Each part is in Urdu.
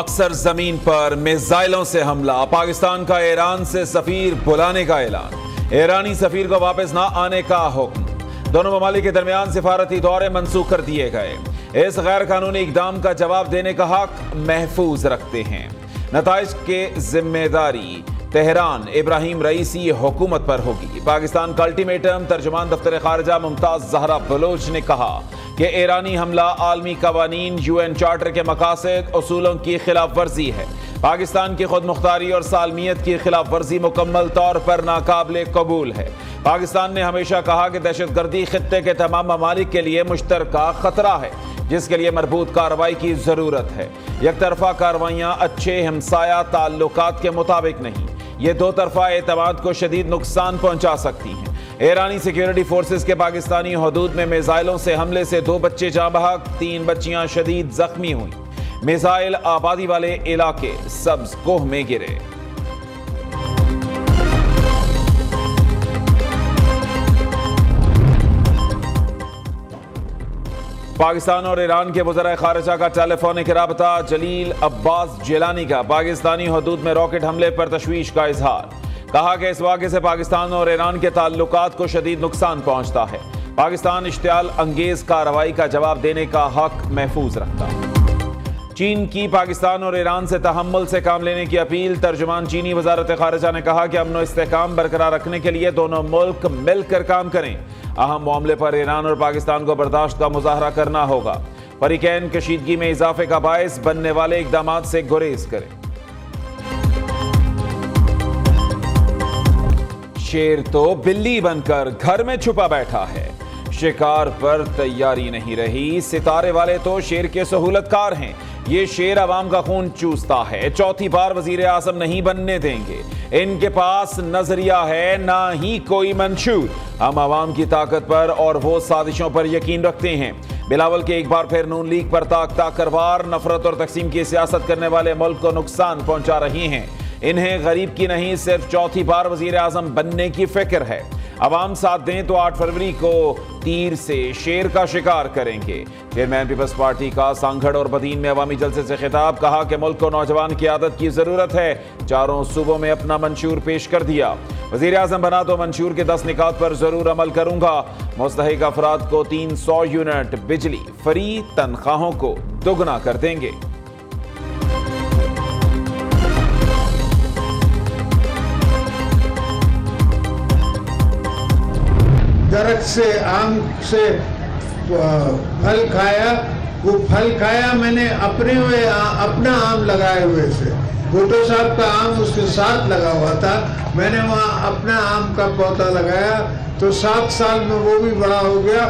پاک سرزمین پر میزائلوں سے حملہ، پاکستان کا ایران سے سفیر بلانے کا اعلان، ایرانی سفیر کو واپس نہ آنے کا حکم، دونوں ممالک کے درمیان سفارتی دورے منسوخ کر دیے گئے، اس غیر قانونی اقدام کا جواب دینے کا حق محفوظ رکھتے ہیں، نتائج کی ذمہ داری تہران ابراہیم رئیسی حکومت پر ہوگی، پاکستان کا الٹیمیٹم، ترجمان دفتر خارجہ ممتاز زہرا بلوچ نے کہا کہ ایرانی حملہ عالمی قوانین UN چارٹر کے مقاصد اصولوں کی خلاف ورزی ہے، پاکستان کی خود مختاری اور سالمیت کی خلاف ورزی مکمل طور پر ناقابل قبول ہے، پاکستان نے ہمیشہ کہا کہ دہشت گردی خطے کے تمام ممالک کے لیے مشترکہ خطرہ ہے جس کے لیے مربوط کارروائی کی ضرورت ہے، یک طرفہ کارروائیاں اچھے ہمسایہ تعلقات کے مطابق نہیں، یہ دو طرفہ اعتماد کو شدید نقصان پہنچا سکتی ہیں، ایرانی سیکیورٹی فورسز کے پاکستانی حدود میں میزائلوں سے حملے سے 2 بچے جاں بحق، 3 بچیاں شدید زخمی ہوئیں، میزائل آبادی والے علاقے سبز کوہ میں گرے۔ پاکستان اور ایران کے وزراء خارجہ کا ٹیلی فونک رابطہ، جلیل عباس جیلانی کا پاکستانی حدود میں راکٹ حملے پر تشویش کا اظہار، کہا کہ اس واقعے سے پاکستان اور ایران کے تعلقات کو شدید نقصان پہنچتا ہے، پاکستان اشتعال انگیز کارروائی کا جواب دینے کا حق محفوظ رکھتا ہے۔ چین کی پاکستان اور ایران سے تحمل سے کام لینے کی اپیل، ترجمان چینی وزارت خارجہ نے کہا کہ امن و استحکام برقرار رکھنے کے لیے دونوں ملک مل کر کام کریں، اہم معاملے پر ایران اور پاکستان کو برداشت کا مظاہرہ کرنا ہوگا، فریقین کشیدگی میں اضافے کا باعث بننے والے اقدامات سے گریز کریں۔ شیر تو بلی بن کر گھر میں چھپا بیٹھا ہے، شکار پر تیاری نہیں رہی، ستارے والے تو شیر کے سہولت کار ہیں، یہ شیر عوام کا خون چوستا ہے، چوتھی بار وزیر اعظم نہیں بننے دیں گے، ان کے پاس نظریہ ہے نہ ہی کوئی منشور، ہم عوام کی طاقت پر اور وہ سازشوں پر یقین رکھتے ہیں، بلاول کے ایک بار پھر نون لیگ پر تاک وار، نفرت اور تقسیم کی سیاست کرنے والے ملک کو نقصان پہنچا رہی ہیں، انہیں غریب کی نہیں صرف چوتھی بار وزیر اعظم بننے کی فکر ہے، عوام ساتھ دیں تو 8 فروری کو تیر سے شیر کا شکار کریں گے، چیئرمین پیپلز پارٹی کا سانگھڑ اور بدین میں عوامی جلسے سے خطاب، کہا کہ ملک کو نوجوان قیادت کی ضرورت ہے، چاروں صوبوں میں اپنا منشور پیش کر دیا، وزیر اعظم بنا تو منشور کے 10 نکات پر ضرور عمل کروں گا، مستحق افراد کو 300 یونٹ بجلی فری، تنخواہوں کو دوگنا کر دیں گے۔ درخت سے آم سے پھل کھایا، وہ پھل کھایا میں نے اپنا آم لگائے ہوئے سے، بھٹو صاحب کا آم اس کے ساتھ لگا ہوا تھا، میں نے وہاں اپنا آم کا پودا لگایا تو 7 سال میں وہ بھی بڑا ہو گیا،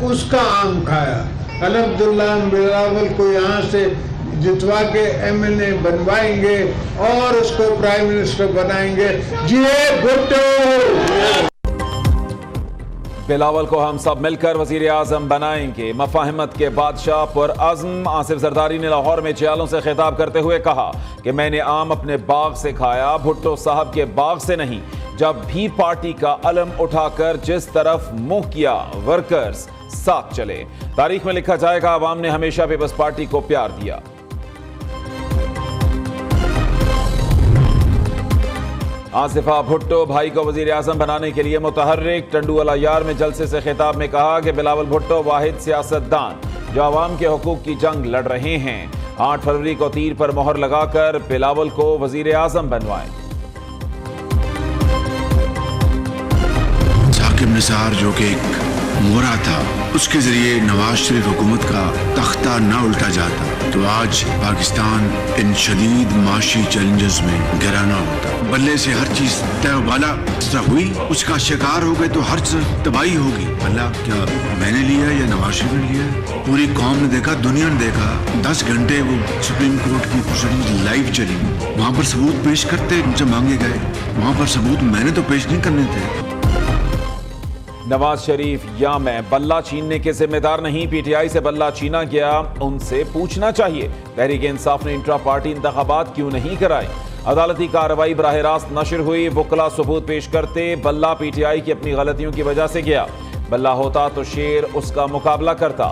اس کا آم کھایا، الحمدللہ بلاول کو یہاں سے جتوا کے MLA بنوائیں گے اور اس کو پرائم منسٹر بنائیں گے، جی بھٹو۔ بلاول کو ہم سب مل کر وزیر اعظم بنائیں گے، مفاہمت کے بادشاہ پر عزم، آصف زرداری نے لاہور میں چیالوں سے خطاب کرتے ہوئے کہا کہ میں نے آم اپنے باغ سے کھایا، بھٹو صاحب کے باغ سے نہیں، جب بھی پارٹی کا علم اٹھا کر جس طرف منہ کیا ورکرز ساتھ چلے، تاریخ میں لکھا جائے گا عوام نے ہمیشہ پیپلز پارٹی کو پیار دیا۔ آصفہ بھٹو بھائی کو وزیر اعظم بنانے کے لیے متحرک، ٹنڈو العیار میں جلسے سے خطاب میں کہا کہ بلاول بھٹو واحد سیاستدان جو عوام کے حقوق کی جنگ لڑ رہے ہیں، 8 فروری کو تیر پر مہر لگا کر بلاول کو وزیر اعظم بنوائیں۔ ثاقب نثار جو کہ ایک مورا تھا، اس کے ذریعے نواز شریف حکومت کا تختہ نہ الٹا جاتا تو آج پاکستان ان شدید معاشی چیلنجز میں گرانا ہوتا، بلے سے ہر چیز طے والا ہوئی، اس کا شکار ہو گئے تو ہر چیز تباہی ہوگی، اللہ کیا میں نے لیا یا نواز شریف نے لیا؟ پوری قوم نے دیکھا، دنیا نے دیکھا، 10 گھنٹے وہ سپریم کورٹ کی پروسیڈنگ لائیو چلی، وہاں پر ثبوت پیش کرتے جو مانگے گئے، وہاں پر ثبوت میں نے تو پیش نہیں کرنے تھے۔ نواز شریف یا میں بلہ چھیننے کے ذمہ دار نہیں، پی ٹی آئی سے بلہ چھینا گیا، ان سے پوچھنا چاہیے، تحریک انصاف نے انٹرا پارٹی انتخابات کیوں نہیں کرائی، عدالتی کارروائی براہ راست نشر ہوئی، وکلا ثبوت پیش کرتے، بلہ پی ٹی آئی کی اپنی غلطیوں کی وجہ سے گیا، بلہ ہوتا تو شیر اس کا مقابلہ کرتا،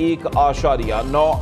$1.9